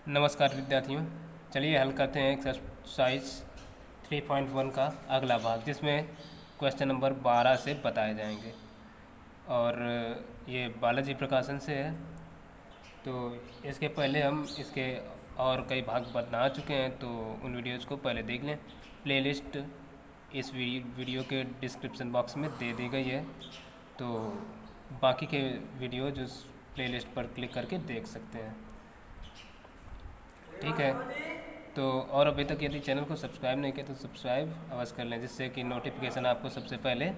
नमस्कार विद्यार्थियों। चलिए हल करते हैं एक्सरसाइज 3.1 का अगला भाग, जिसमें क्वेश्चन नंबर 12 से बताए जाएंगे। और ये बालाजी प्रकाशन से है। तो इसके पहले हम इसके और कई भाग बना चुके हैं, तो उन वीडियोज़ को पहले देख लें। प्लेलिस्ट इस वीडियो के डिस्क्रिप्शन बॉक्स में दे दी गई है, तो बाकी के वीडियो जो प्लेलिस्ट पर क्लिक करके देख सकते हैं। ठीक है। तो और अभी तक यदि चैनल को सब्सक्राइब नहीं किया तो सब्सक्राइब अवश्य कर लें, जिससे कि नोटिफिकेशन आपको सबसे पहले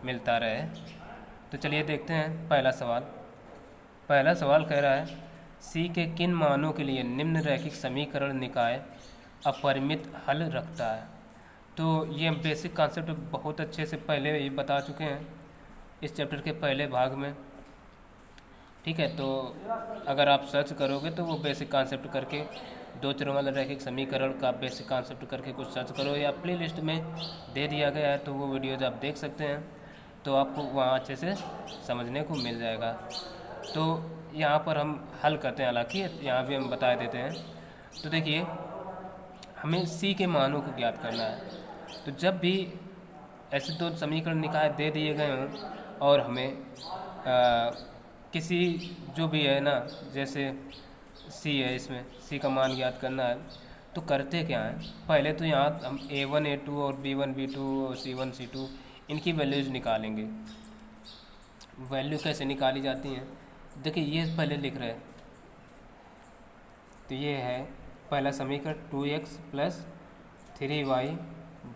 मिलता रहे। तो चलिए देखते हैं पहला सवाल कह रहा है, सी के किन मानों के लिए निम्न रैखिक समीकरण निकाय अपरिमित हल रखता है। तो ये हम बेसिक कॉन्सेप्ट बहुत अच्छे से पहले ही बता चुके हैं इस चैप्टर के पहले भाग में। ठीक है, तो अगर आप सर्च करोगे तो वो बेसिक कॉन्सेप्ट करके दो चरों वाला रैखिक समीकरण का बेसिक कॉन्सेप्ट करके कुछ सर्च करो, या प्ले लिस्ट में दे दिया गया है, तो वो वीडियोज आप देख सकते हैं, तो आपको वहाँ अच्छे से समझने को मिल जाएगा। तो यहाँ पर हम हल करते हैं, हालांकि यहाँ भी हम बता देते हैं। तो देखिए, हमें सी के मानों को ज्ञात करना है। तो जब भी ऐसे दो समीकरण निकाय दे दिए गए हों और हमें किसी जो भी है ना, जैसे सी है, इसमें सी का मान ज्ञात करना है, तो करते क्या है, पहले तो यहाँ हम A1 A2 और B1 B2 और C1 C2 इनकी वैल्यूज़ निकालेंगे। वैल्यू कैसे निकाली जाती हैं, देखिए ये पहले लिख रहे हैं। तो ये है पहला समीकरण 2x प्लस 3y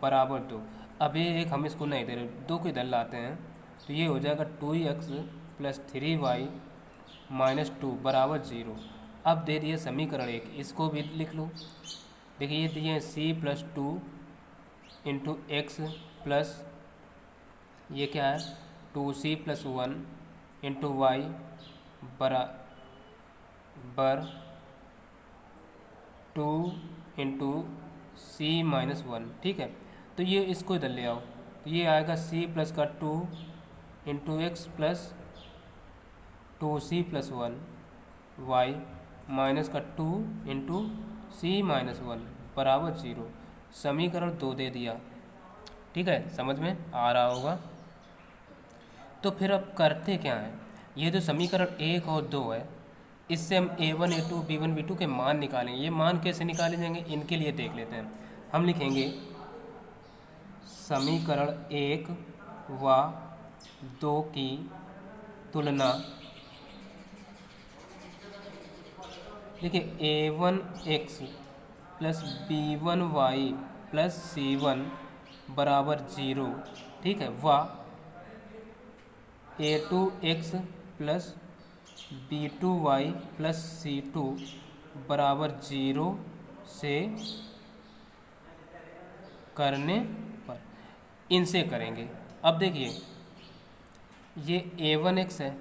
बराबर 2। अब ये एक हम इसको नहीं दे रहे, 2 को इधर लाते हैं, तो ये हो जाएगा 2x प्लस 3y माइनस 2 बराबर 0। अब दे दिए समीकरण 1, इसको भी लिख लो। देखिए ये दिए c plus 2 into x plus ये क्या है 2c प्लस 1 इंटू वाई बराबर 2 इंटू सी माइनस 1। ठीक है, तो ये इसको इधर ले आओ, तो ये आएगा c प्लस का 2 into x plus 2c plus 1 y minus का 2 इंटू सी माइनस 1 बराबर 0। समीकरण 2 दे दिया। ठीक है, समझ में आ रहा होगा। तो फिर अब करते क्या है, ये जो समीकरण 1 और 2 है, इससे हम A1 A2 B1 B2 के मान निकालेंगे। ये मान कैसे निकाले जाएंगे, इनके लिए देख लेते हैं। हम लिखेंगे समीकरण 1 व 2 की तुलना। देखिए A1x plus B1y plus C1 बराबर 0। ठीक है, व A2x plus B2y plus C2 बराबर 0 से करने पर इनसे करेंगे। अब देखिए ये A1x है,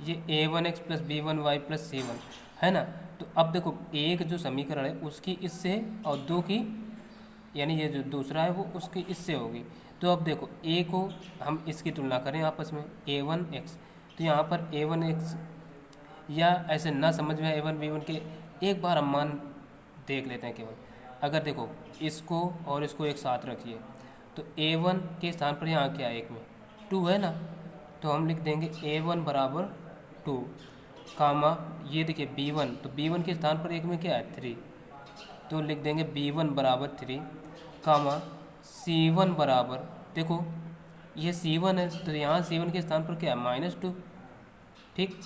ये A1x plus B1y plus C1 है ना। तो अब देखो एक जो समीकरण है उसकी इससे और दो की, यानी ये जो दूसरा है वो उसकी इससे होगी। तो अब देखो A को हम इसकी तुलना करें आपस में A1x, तो यहाँ पर A1x, या ऐसे ना समझ में A1 B1 के एक बार हम मान देख लेते हैं केवल। अगर देखो इसको और इसको एक साथ रखिए, तो A1 के स्थान पर यहाँ क्या है, एक में 2 है ना, तो हम लिख देंगे A1 बराबर 2 कामा ये देखिए B1, तो B1 के स्थान पर एक में क्या है 3, तो लिख देंगे B1 बराबर 3 कामा C1 बराबर, देखो ये C1 है, तो यहाँ C1 के स्थान पर क्या है -2। ठीक,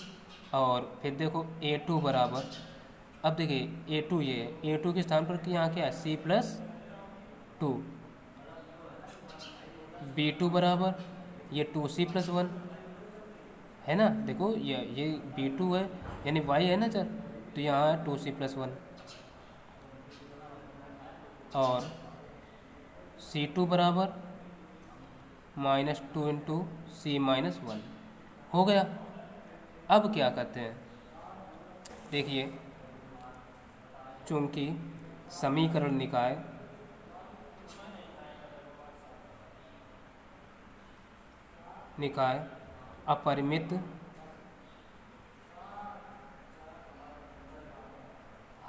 और फिर देखो A2 बराबर, अब देखिए A2 ये है, A2 के स्थान पर यहाँ क्या है C प्लस 2। B2 बराबर ये 2C प्लस 1 है ना। देखो ये B2 है, यानी Y है ना चल, तो यहाँ है 2C प्लस 1 और C2 बराबर -2 इंटू C माइनस 1 हो गया। अब क्या करते हैं, देखिए चूंकि समीकरण निकाय अपरिमित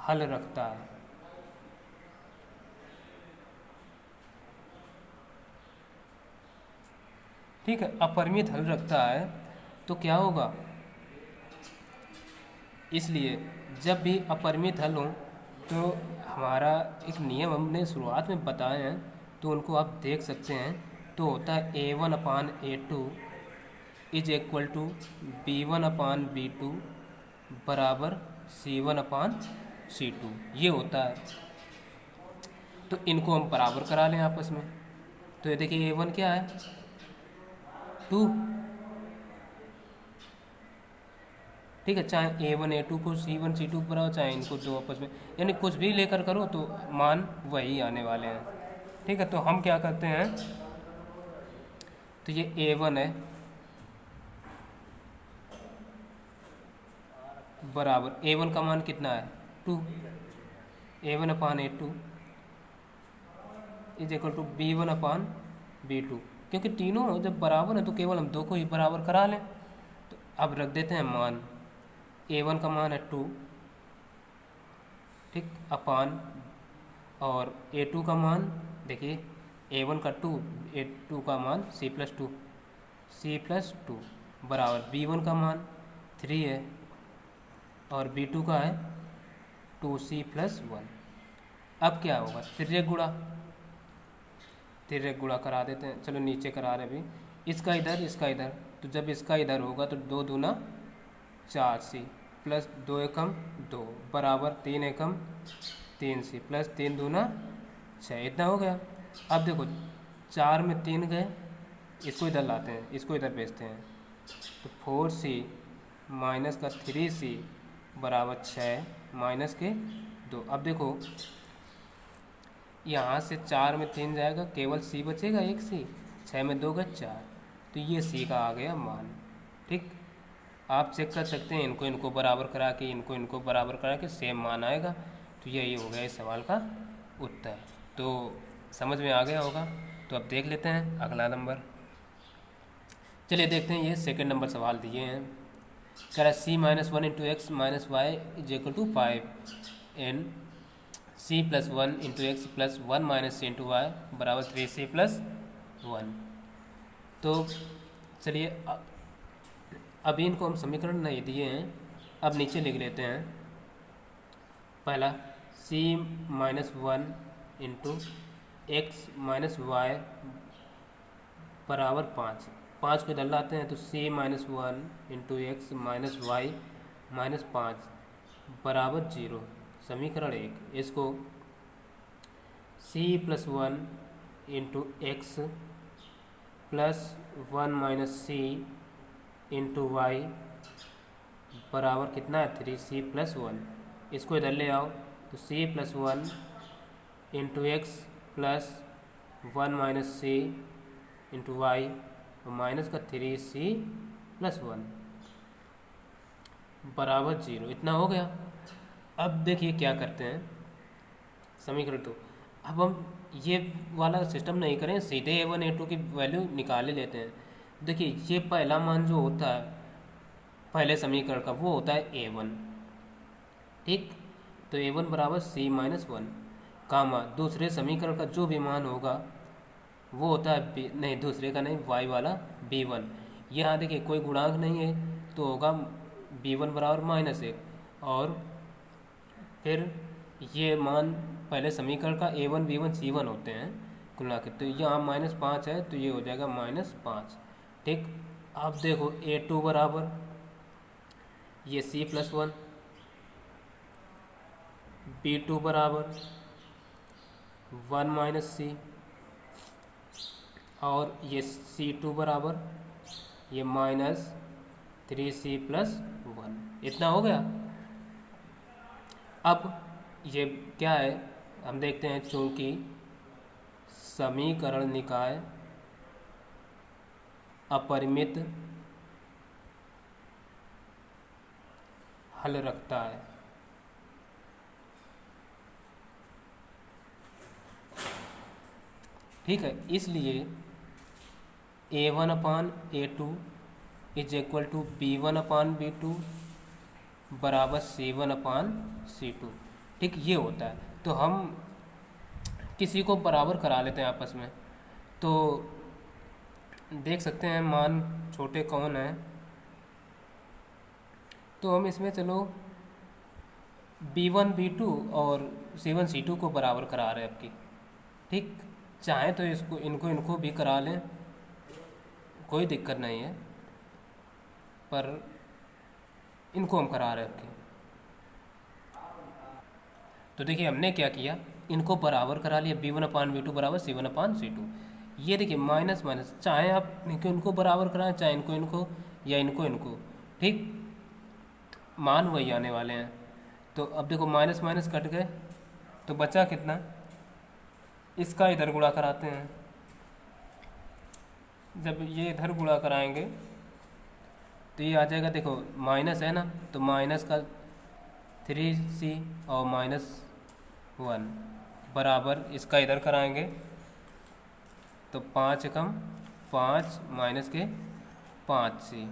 हल रखता है। ठीक है, अपरिमित हल रखता है तो क्या होगा, इसलिए जब भी अपरिमित हल हो तो हमारा एक नियम हमने शुरुआत में बताए हैं, तो उनको आप देख सकते हैं। तो होता है A1/A2 is equal to B1/B2 बराबर C1/C2, ये होता है। तो इनको हम बराबर करा लें आपस में। तो ये देखिए A1 क्या है, 2। ठीक है, चाहे A1 A2 को C1 C2 बराबर, चाहे इनको दो आपस में, यानी कुछ भी लेकर करो तो मान वही आने वाले हैं। ठीक है, तो हम क्या करते हैं, तो ये A1 है बराबर, A1 का मान कितना है 2, A1/A2 is equal to B1/B2। क्योंकि तीनों जब बराबर है तो केवल हम दो को ही बराबर करा लें। तो अब रख देते हैं मान, A1 का मान है 2, ठीक, अपान, और A2 का मान देखिए, A1 का 2, A2 का मान C+2 बराबर B1 का मान 3 है और B2 का है 2C+1। अब क्या होगा, तिर्यक गुणा करा देते हैं। चलो नीचे करा रहे अभी, इसका इधर इसका इधर, तो जब इसका इधर होगा तो 2 दूना 4C प्लस 2 एकम 2 बराबर 3 एकम 3C प्लस 3 दूना 6, इतना हो गया। अब देखो 4 में 3 गए, इसको इधर लाते हैं, इसको इधर भेजते हैं, तो 4C माइनस का 3C बराबर 6 माइनस के 2। अब देखो यहाँ से 4 में 3 जाएगा, केवल C बचेगा, एक C, 6 में 2 गए 4, तो ये C का आ गया मान। ठीक, आप चेक कर सकते हैं, इनको बराबर करा के, इनको बराबर करा के सेम मान आएगा। तो यही हो गया इस सवाल का उत्तर। तो समझ में आ गया होगा। तो अब देख लेते हैं अगला नंबर। चलिए देखते हैं, ये सेकंड नंबर सवाल दिए हैं। कह रहा है C-1 into x minus y is equal to 5 and C+1 into x plus 1 minus C into y बराबर 3C+1। तो चलिए अभी इनको हम समीकरण नहीं दिए हैं, अब नीचे लिख लेते हैं। पहला C-1 into x minus Y बराबर 5 को इधर लाते हैं, तो C-1 into x minus y minus 5 बराबर 0, समीकरण 1। इसको C+1 into x plus 1 minus C into y बराबर कितना है 3C+1, इसको इधर ले आओ, तो C+1 into x plus 1 minus C into y और माइनस का 3C+1 बराबर 0, इतना हो गया। अब देखिए क्या करते हैं, समीकरण 2। अब हम ये वाला सिस्टम नहीं करें, सीधे A1 A2 की वैल्यू निकाले लेते हैं। देखिए ये पहला मान जो होता है पहले समीकरण का, वो होता है A1, ठीक। तो A1 बराबर C-1 कामा दूसरे समीकरण का जो भी मान होगा वो होता है नहीं, दूसरे का नहीं, y वाला B1। यहाँ देखिए कोई गुणांक नहीं है तो होगा B1 बराबर -1, और फिर ये मान पहले समीकरण का A1 B1 C1 होते हैं गुणा के, तो यहाँ -5 है तो ये हो जाएगा -5, ठीक। अब देखो A2 बराबर ये C+1, B2 बराबर 1 माइनस C, और ये C2 बराबर ये -3C+1, इतना हो गया। अब ये क्या है हम देखते हैं, चूँकि समीकरण निकाय अपरिमित हल रखता है, ठीक है, इसलिए A1/A2 is equal to B1/B2 बराबर C1/C2। ठीक, ये होता है। तो हम किसी को बराबर करा लेते हैं आपस में, तो देख सकते हैं मान छोटे कौन हैं। तो हम इसमें चलो B1 B2 और C1 C2 को बराबर करा रहे हैं आपकी। ठीक, चाहें तो इसको इनको इनको भी करा लें, कोई दिक्कत नहीं है, पर इनको हम करा रहे हैं आपके। तो देखिए हमने क्या किया, इनको बराबर करा लिया, B1/B2 बराबर C1/C2। ये देखिए माइनस माइनस, चाहे आप इनको बराबर कराएं, चाहे इनको इनको या इनको इनको, ठीक, मान वही आने वाले हैं। तो अब देखो माइनस माइनस कट गए, तो बचा कितना, इसका इधर गुणा कराते हैं। जब ये इधर गुणा कराएंगे तो ये आ जाएगा, देखो माइनस है ना, तो माइनस का 3C और -1 बराबर, इसका इधर कराएंगे तो 5 कम 5 माइनस के 5C।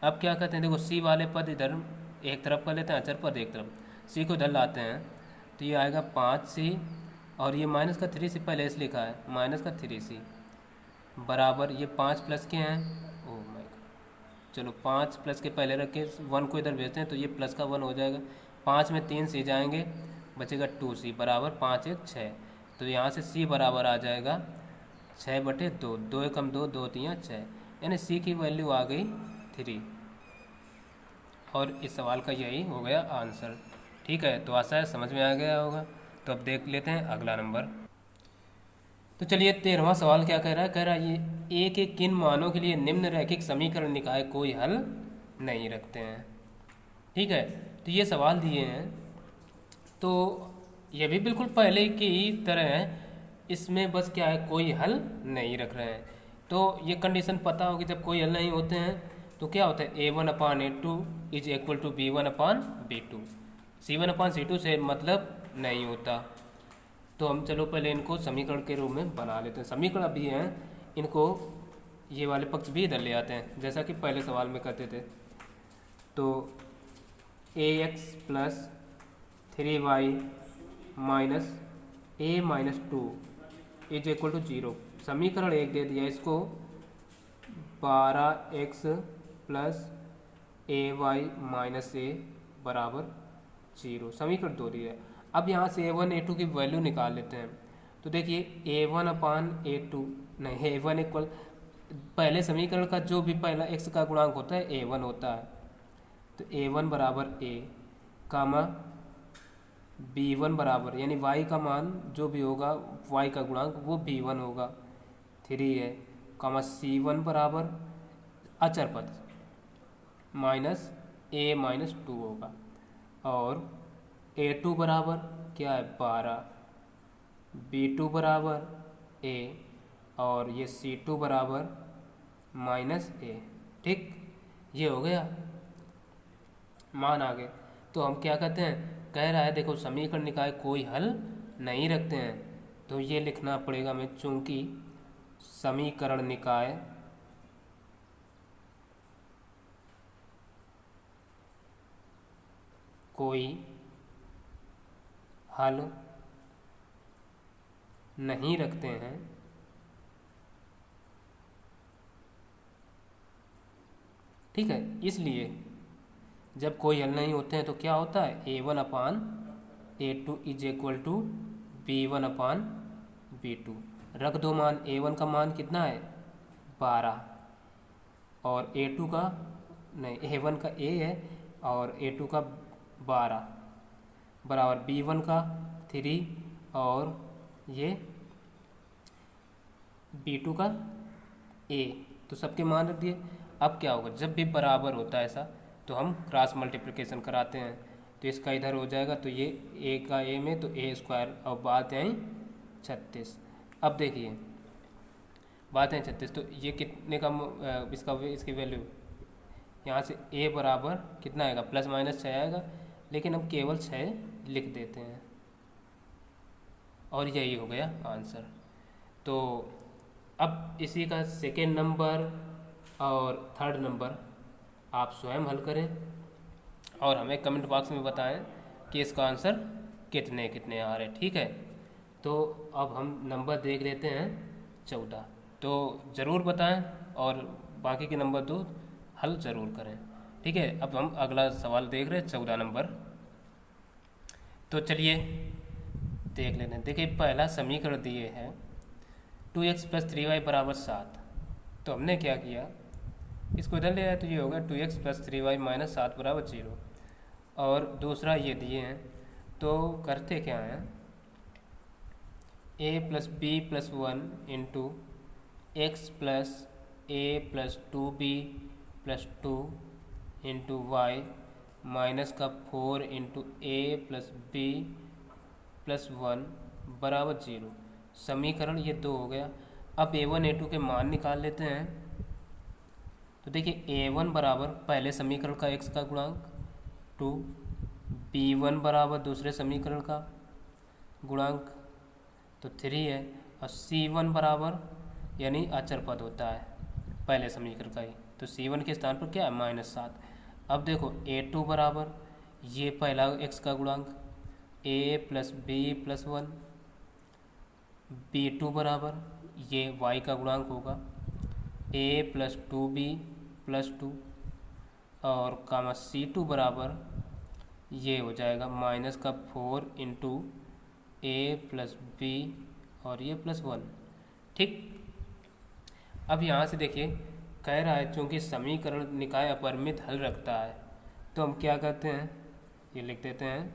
अब क्या करते हैं, देखो C वाले पद इधर एक तरफ कर लेते हैं, अचर पद एक तरफ, C को इधर लाते हैं, तो ये आएगा 5C और ये माइनस का 3C पहले से लिखा है, माइनस का 3C बराबर, ये 5 प्लस के हैं, ओह माय गॉड, चलो 5 प्लस के पहले रख के 1 को इधर भेजते हैं, तो ये प्लस का 1 हो जाएगा। 5 में 3 C जाएंगे, बचेगा 2C बराबर 5 1 6। तो यहाँ से C बराबर आ जाएगा 6/2, 2 एकम 2, 2 3 6, यानी C की वैल्यू आ गई 3। और इस सवाल का यही हो गया आंसर। ठीक है, तो आशा है समझ में आ गया होगा। तो अब देख लेते हैं अगला नंबर। तो चलिए 13वां सवाल क्या कह रहा है, कह रहा है ये A के किन मानों के लिए निम्न रैखिक समीकरण निकाय कोई हल नहीं रखते हैं। ठीक है, तो ये सवाल दिए हैं, तो ये भी बिल्कुल पहले की तरह है, इसमें बस क्या है, कोई हल नहीं रख रहे हैं। तो ये कंडीशन पता होगी, जब कोई हल नहीं होते हैं तो क्या होता है, A1/A2 is equal to B1/B2, C1/C2 से मतलब नहीं होता। तो हम चलो पहले इनको समीकरण के रूप में बना लेते हैं। समीकरण अभी हैं, इनको ये वाले पक्ष भी इधर ले आते हैं, जैसा कि पहले सवाल में करते थे। तो AX + 3Y - A-2 is equal to 0। समीकरण 1 दे दिया, इसको 12x + AY - A बराबर 0, समीकरण 2 दिया। अब यहाँ से A1 A2 की वैल्यू निकाल लेते हैं। तो देखिए A1/A2 नहीं, A1 इक्वल, पहले समीकरण का जो भी पहला x का गुणांक होता है A1 होता है, तो A1 बराबर A कामा B1 बराबर, यानी y का मान जो भी होगा y का गुणांक वो B1 होगा, 3 है, कामा C1 बराबर अचर पद -A-2 होगा, और A2 बराबर क्या है 12, B2 बराबर A, और ये C2 बराबर -A। ठीक, ये हो गया, मान आ गए। तो हम क्या कहते हैं, कह रहा है देखो समीकरण निकाय कोई हल नहीं रखते हैं, तो ये लिखना पड़ेगा हमें, चूंकि समीकरण निकाय कोई हल नहीं रखते हैं, ठीक है, इसलिए जब कोई हल नहीं होते हैं तो क्या होता है, A1/A2 is equal to B1/B2। रख दो मान, A1 का मान कितना है 12, और A2 का नहीं, A1 का A है और A2 का 12 बराबर B1 का 3 और ये B2 का A, तो सबके मान रख दिए। अब क्या होगा, जब भी बराबर होता है ऐसा तो हम क्रॉस मल्टीप्लिकेशन कराते हैं, तो इसका इधर हो जाएगा, तो ये A का A में तो A², और बात है 36। अब देखिए बात है 36, तो ये कितने का इसकी वैल्यू, यहाँ से A बराबर कितना आएगा, ±6 आएगा, लेकिन हम केवल 6 लिख देते हैं, और यही हो गया आंसर। तो अब इसी का सेकेंड नंबर और थर्ड नंबर आप स्वयं हल करें और हमें कमेंट बॉक्स में बताएं कि इसका आंसर कितने कितने आ रहे, ठीक है। तो अब हम नंबर देख लेते हैं 14, तो ज़रूर बताएं और बाकी के नंबर दो हल ज़रूर करें, ठीक है। अब हम अगला सवाल देख रहे हैं 14 नंबर। तो चलिए देख लेते हैं। देखिए पहला समीकरण दिए हैं 2x प्लस 3y बराबर 7। तो हमने क्या किया, इसको इधर ले आए तो ये होगा 2x प्लस 3y माइनस 7 बराबर 0। और दूसरा ये दिए हैं, तो करते क्या हैं, a plus b plus 1 into x plus a plus 2b plus 2 into y minus का 4 into a plus b plus 1 बराबर 0। समीकरण ये 2 हो गया। अब a1 a2 के मान निकाल लेते हैं। तो देखिए a1 बराबर पहले समीकरण का x का गुणांक 2, b1 बराबर दूसरे समीकरण का गुणांक तो 3 है, और c1 बराबर यानी अचर पद होता है पहले समीकरण का ही, तो c1 के स्थान पर क्या है -7। अब देखो a2 बराबर ये पहला x का गुणांक a plus b plus 1, b2 बराबर ये y का गुणांक होगा a प्लस 2b प्लस 2, और कामा c2 बराबर ये हो जाएगा माइनस का 4 इंटू ए प्लस बी और ये प्लस 1, ठीक। अब यहाँ से देखिए कह रहा है चूँकि समीकरण निकाय अपरिमित हल रखता है, तो हम क्या करते हैं, ये लिख देते हैं,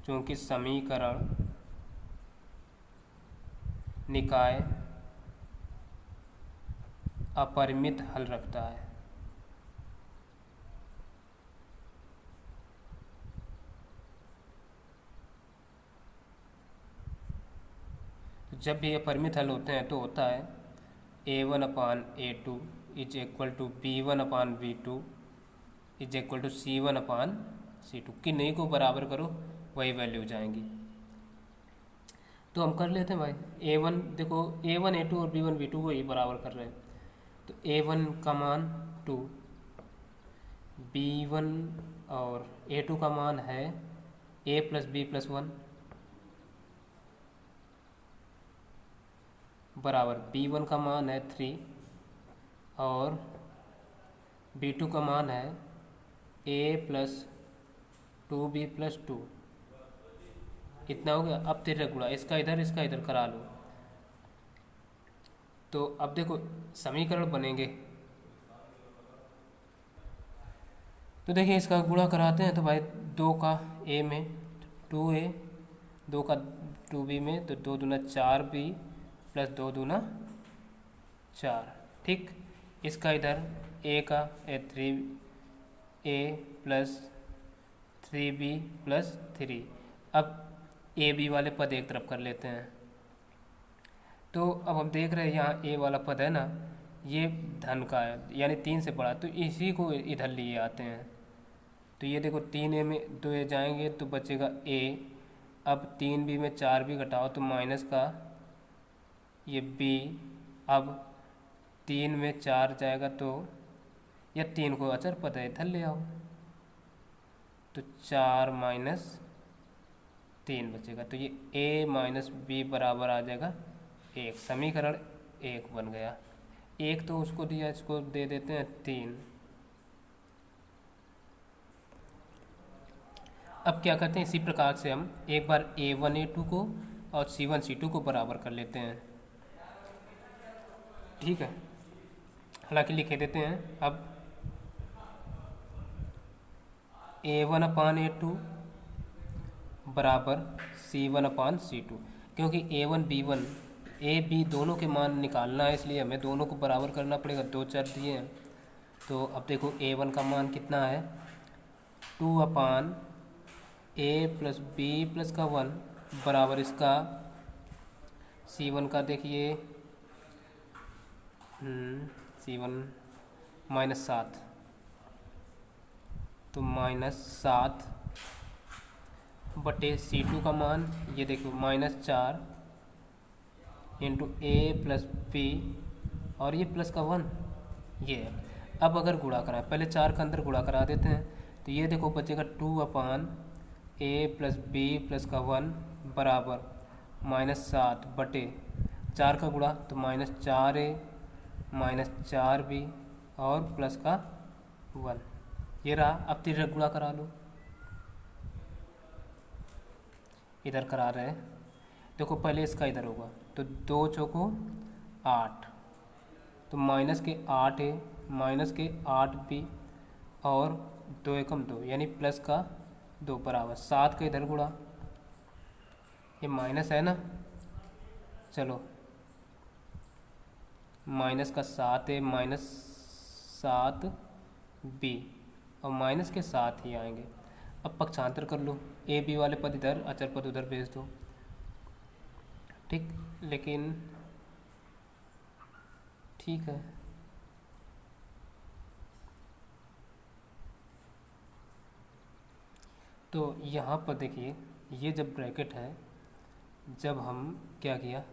चूँकि समीकरण निकाय अपरिमित हल रखता है, जब भी अपरिमित हल होते हैं तो होता है a1 upon a2 is equal to b1 upon b2 is equal to c1 upon c2। किन्हीं को बराबर करो वही वैल्यू जाएंगी। तो हम कर लेते हैं भाई, a1 देखो a1 a2 और b1 b2 को ही बराबर कर रहे हैं, तो a1 का मान 2, b1 और a2 का मान है a प्लस बी प्लस 1 बराबर b1 का मान है 3 और b2 का मान है a प्लस 2b प्लस 2। इतना हो गया। अब 13 गुणा इसका इधर करा लो। तो अब देखो समीकरण बनेंगे, तो देखिए इसका गुणा कराते हैं, तो भाई 2 का a में 2a, 2 का 2b में तो 2 दूना 4b प्लस 2 दूना 4, ठीक। इसका इधर a का 3a प्लस 3b प्लस 3। अब ए बी वाले पद एक तरफ कर लेते हैं। तो अब हम देख रहे हैं यहाँ ए वाला पद है ना, ये धन का है यानी 3 से बड़ा, तो इसी को इधर लिए आते हैं। तो ये देखो 3a में 2a जाएंगे तो बचेगा a, अब 3b में 4b घटाओ तो माइनस का ये b, अब 3 में 4 जाएगा तो या 3 को अचर पद है इधर ले आओ, तो 4 माइनस 3 बचेगा, तो ये a माइनस बी बराबर आ जाएगा 1। समीकरण 1 बन गया। 1 तो उसको दिया, इसको दे देते हैं 3। अब क्या करते हैं, इसी प्रकार से हम एक बार a1 a2 को और c1 c2 को बराबर कर लेते हैं, ठीक है। हालांकि लिखे देते हैं अब a1 अपान a2 बराबर c1 अपान c2, क्योंकि a1 b1 a b दोनों के मान निकालना है, इसलिए हमें दोनों को बराबर करना पड़ेगा। 2 चर दिए हैं, तो अब देखो a1 का मान कितना है 2 अपान a प्लस बी प्लस का 1 बराबर इसका c1 का देखिए c1 -7, तो -7 बटे c2 का मान ये देखो -4 इंटू ए प्लस बी और ये प्लस का 1 ये है। अब अगर गुणा कराएं, पहले 4 का अंदर गुणा करा देते हैं, तो ये देखो बचेगा 2 अपान ए प्लस बी प्लस का 1 बराबर -7 बटे 4 का गुणा तो -4a -4b और प्लस का 1। ये रहा। अब तिरक गुणा करा लो, इधर करा रहे हैं। देखो पहले इसका इधर होगा तो 2 चौको 8 तो माइनस के 8a माइनस के 8b और 2 एकम 2 यानी प्लस का 2 बराबर 7 का इधर गुणा, ये माइनस है ना, चलो माइनस का 7a माइनस 7b और माइनस के 7 ही आएंगे। अब पक्षांतर कर लो, ए बी वाले पद इधर अचर पद उधर भेज दो, ठीक। लेकिन ठीक है, तो यहाँ पर देखिए ये जब ब्रैकेट है, जब हम क्या किया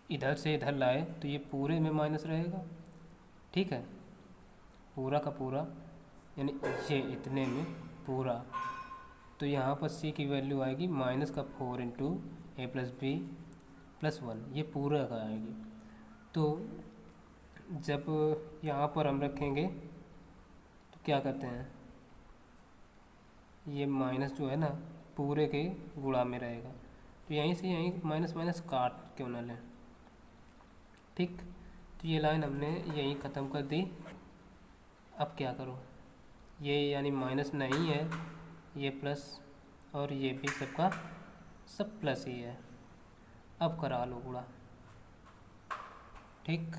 इधर से इधर लाए तो ये पूरे में माइनस रहेगा, ठीक है, पूरा का पूरा यानी ये इतने में पूरा। तो यहाँ पर c की वैल्यू आएगी माइनस का 4 into a plus b plus 1, ये पूरा का आएगी। तो जब यहाँ पर हम रखेंगे तो क्या करते हैं, ये माइनस जो है ना पूरे के गुणा में रहेगा, तो यहीं से यहीं माइनस माइनस काट क्यों ना लें, ठीक। तो ये लाइन हमने यहीं ख़त्म कर दी। अब क्या करो, ये यानी माइनस नहीं है, ये प्लस और ये भी सबका सब प्लस ही है। अब करा लो गुणा, ठीक।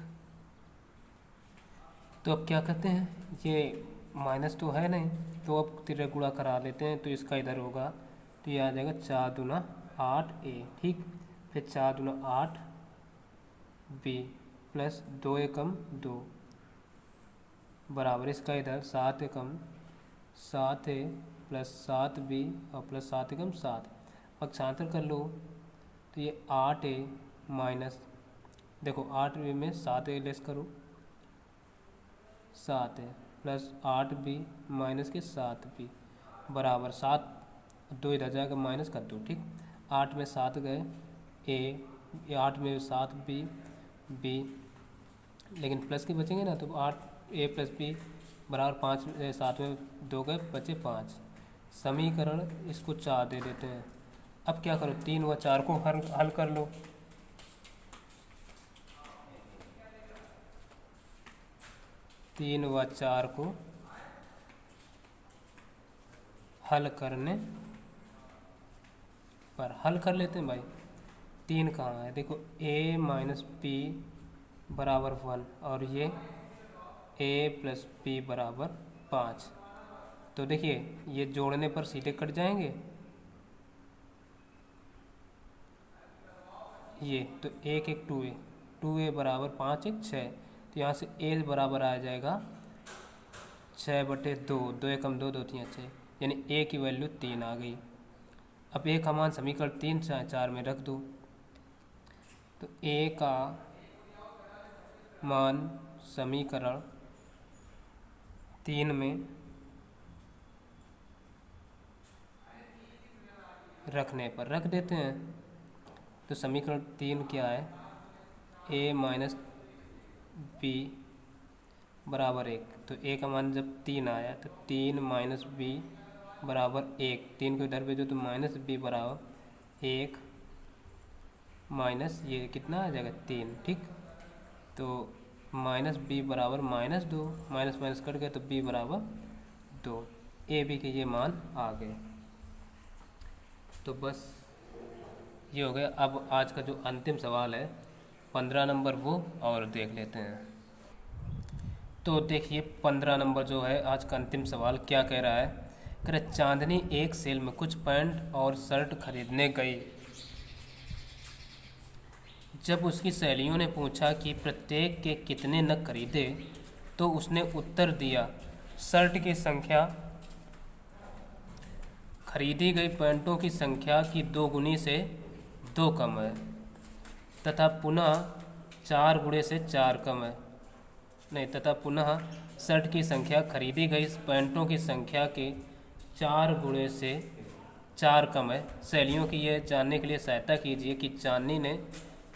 तो अब क्या करते हैं, ये माइनस तो है नहीं तो अब तिरक गुणा करा लेते हैं। तो इसका इधर होगा तो ये आ जाएगा 4 दूना 8a, ठीक। फिर 4 दूना 8b प्लस 2 एकम 2 बराबर इसका इधर 7 एकम 7a प्लस 7b और प्लस 7 एकम 7। पक्षांतर कर लो तो ये 8a माइनस, देखो 8b में 7a लेस करो 7a प्लस 8b माइनस के 7b बराबर 7, 2 इधर जाएगा माइनस कर दो, ठीक। 8 में 7 गए a, 8 में 7b b, लेकिन प्लस के बचेंगे ना, तो 8a प्लस b बराबर 5, 7 में 2 गए बचे 5। समीकरण इसको 4 दे देते हैं। अब क्या करो, 3 व 4 को हल कर लो। तीन व 4 को हल करने पर हल कर लेते हैं भाई। 3 कहाँ है, देखो a माइनस पी बराबर 1 और ये a प्लस पी बराबर 5। तो देखिए ये जोड़ने पर सीधे कट जाएंगे, ये तो 1 1 2a, 2a बराबर 5 1 6, तो यहाँ से a बराबर आ जाएगा 6 बटे 2, 2 एकम 2 2 3 6, यानी a की वैल्यू 3 आ गई। अब a का मान समीकरण 3 4 में रख दो, तो a का मान समीकरण 3 में रखने पर रख देते हैं। तो समीकरण 3 क्या है, a माइनस बी बराबर 1, तो a का मान जब 3 आया तो 3 माइनस बी बराबर 1, 3 को इधर भेजो तो माइनस बी बराबर 1 माइनस ये कितना आ जाएगा 3, ठीक। तो माइनस बी बराबर -2, माइनस माइनस कट गया तो b बराबर 2, ए बी के ये मान आ गए। तो बस ये हो गया। अब आज का जो अंतिम सवाल है 15 नंबर वो और देख लेते हैं। तो देखिए 15 नंबर जो है आज का अंतिम सवाल क्या कह रहा है, कह रहा चांदनी एक सेल में कुछ पैंट और शर्ट खरीदने गई। जब उसकी सहेलियों ने पूछा कि प्रत्येक के कितने नग खरीदे तो उसने उत्तर दिया शर्ट की संख्या खरीदी गई पैंटों की संख्या की 2 गुनी से 2 कम है तथा पुनः 4 गुणे से 4 कम है, नहीं, तथा पुनः शर्ट की संख्या खरीदी गई पैंटों की संख्या के 4 गुणे से 4 कम है। सहेलियों की ये जानने के लिए सहायता कीजिए कि चांदनी ने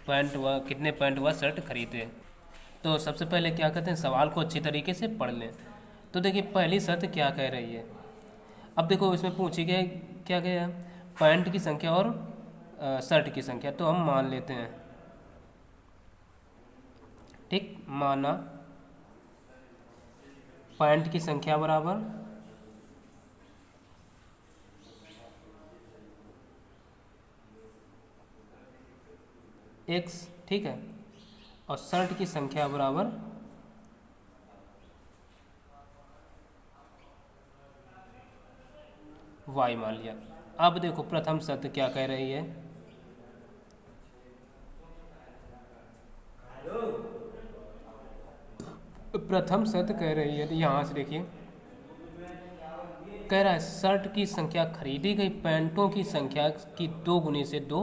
कितने पैंट व शर्ट खरीदे। तो सबसे पहले क्या कहते हैं, सवाल को अच्छी तरीके से पढ़ लें। तो देखिए पहली शर्त क्या कह रही है। अब देखो इसमें पूछी गया क्या गया, पैंट की संख्या और शर्ट की संख्या। तो हम मान लेते हैं, ठीक, माना पैंट की संख्या बराबर x, ठीक है, और शर्ट की संख्या बराबर y मान लिया। अब देखो प्रथम शर्त क्या कह रही है, प्रथम शर्त कह रही है, तो यहाँ से देखिए कह रहा है शर्ट की संख्या खरीदी गई पैंटों की संख्या की 2 गुने से 2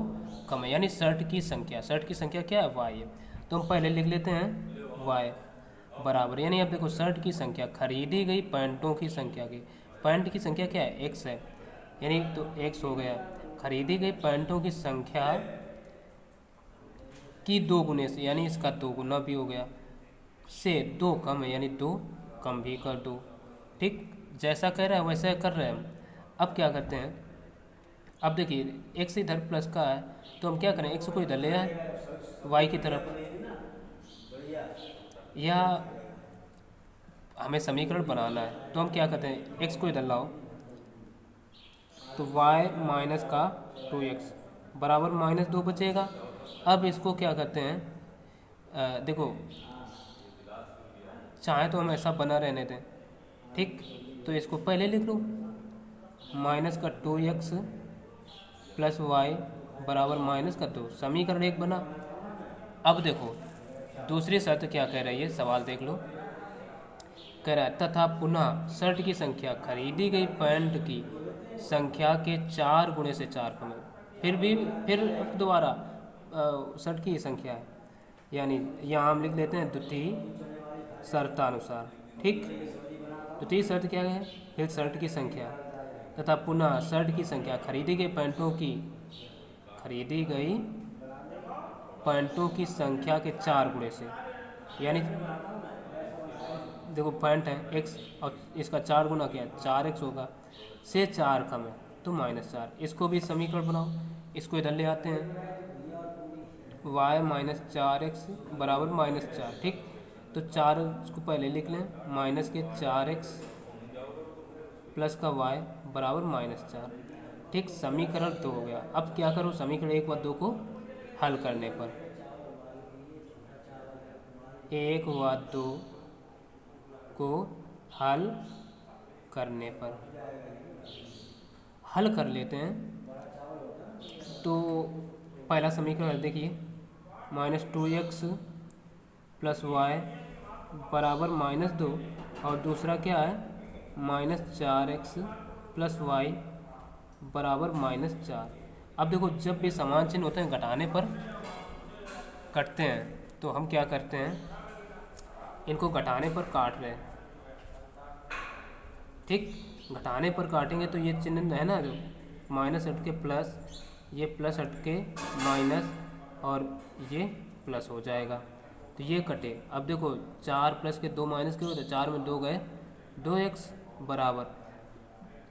कम है। यानी शर्ट की संख्या क्या है, y है। तो हम पहले लिख लेते हैं y बराबर, यानी अब देखो शर्ट की संख्या खरीदी गई पैंटों की संख्या की, पैंट की संख्या क्या है, x है, यानी तो x हो गया। खरीदी गई पैंटों की संख्या की 2 गुने से, यानी इसका 2 गुना भी हो गया, से 2 कम है, यानी 2 कम भी कर दो। ठीक, जैसा कह रहा है वैसा कर रहे हैं हम। अब क्या करते हैं, अब देखिए x इधर प्लस का है तो हम क्या करें, x को इधर ले आए y की तरफ, या हमें समीकरण बनाना है तो हम क्या करते हैं, x को इधर लाओ तो y माइनस का 2x बराबर -2 बचेगा। अब इसको क्या करते हैं, देखो चाहे तो हम ऐसा बना रहने दें, ठीक, तो इसको पहले लिख लो, माइनस का 2x प्लस y बराबर -2, समीकरण 1 बना। अब देखो दूसरी शर्त क्या कह रही है, सवाल देख लो, कह रहा है तथा पुनः शर्ट की संख्या खरीदी गई पैंट की संख्या के 4 गुणे से 4 कम है। फिर दोबारा शर्ट की संख्या है, यानी यहाँ हम लिख लेते हैं द्वितीय शर्तानुसार। ठीक, द्वितीय शर्त क्या है, फिर शर्ट की संख्या तथा पुनः शर्ट की संख्या खरीदी गई पैंटों की संख्या के 4 गुणे से, यानी देखो पैंट है x और इसका 4 गुना क्या है, 4x होगा, से 4 कम है तो -4। इसको भी समीकरण बनाओ, इसको इधर ले आते हैं, y माइनस 4x बराबर -4। ठीक, तो 4 इसको पहले लिख लें, माइनस के 4x प्लस का y बराबर -4। ठीक, समीकरण 2 हो गया। अब क्या करो, समीकरण 1 व 2 को हल करने पर, 1 व 2 को हल करने पर हल कर लेते हैं। तो पहला समीकरण देखिए, -2x प्लस y बराबर -2, और दूसरा क्या है, -4x प्लस y बराबर -4। अब देखो जब भी समान चिन्ह होते हैं घटाने पर कटते हैं, तो हम क्या करते हैं, इनको घटाने पर काट रहे हैं। ठीक, घटाने पर काटेंगे तो ये चिन्ह है ना, जो माइनस हट के प्लस, ये प्लस हट के माइनस, और ये प्लस हो जाएगा, तो ये कटे। अब देखो 4 प्लस के 2 माइनस के होते, 4 में 2 गए 2x बराबर,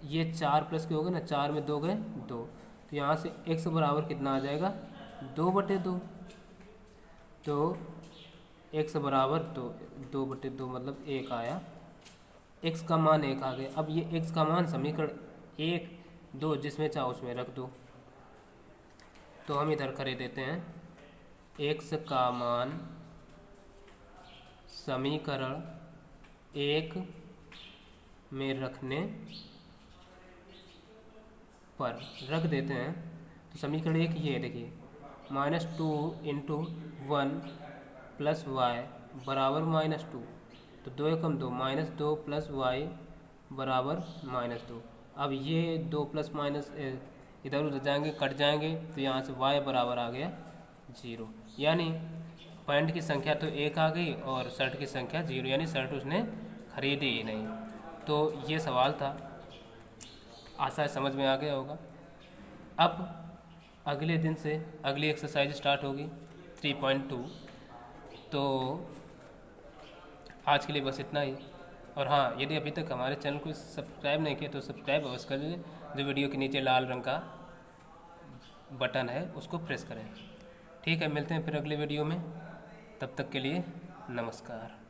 ये 4 प्लस के हो गए ना, 4 में 2 गए 2, तो यहाँ से x बराबर कितना आ जाएगा, 2/2। तो x बराबर 2/2 मतलब 1 आया, x का मान 1 आ गया। अब ये x का मान समीकरण 1, 2 जिसमें चाहो उसमें रख दो। तो हम इधर करे देते हैं, x का मान समीकरण 1 में रखने पर रख देते हैं। तो समीकरण 1 ये देखिए, -2 × 1 प्लस y बराबर -2, तो 2 एकम 2, -2 प्लस y बराबर -2। अब ये 2 प्लस माइनस इधर उधर जाएंगे, कट जाएंगे, तो यहाँ से y बराबर आ गया 0। यानी पैंट की संख्या तो 1 आ गई और शर्ट की संख्या 0, यानी शर्ट उसने खरीदी ही नहीं। तो ये सवाल था, आशा समझ में आ गया होगा। अब अगले दिन से अगली एक्सरसाइज स्टार्ट होगी 3.2। तो आज के लिए बस इतना ही। और हाँ, यदि अभी तक हमारे चैनल को सब्सक्राइब नहीं किया तो सब्सक्राइब अवश्य कर लीजिए। जो वीडियो के नीचे लाल रंग का बटन है उसको प्रेस करें। ठीक है, मिलते हैं फिर अगले वीडियो में। तब तक के लिए नमस्कार।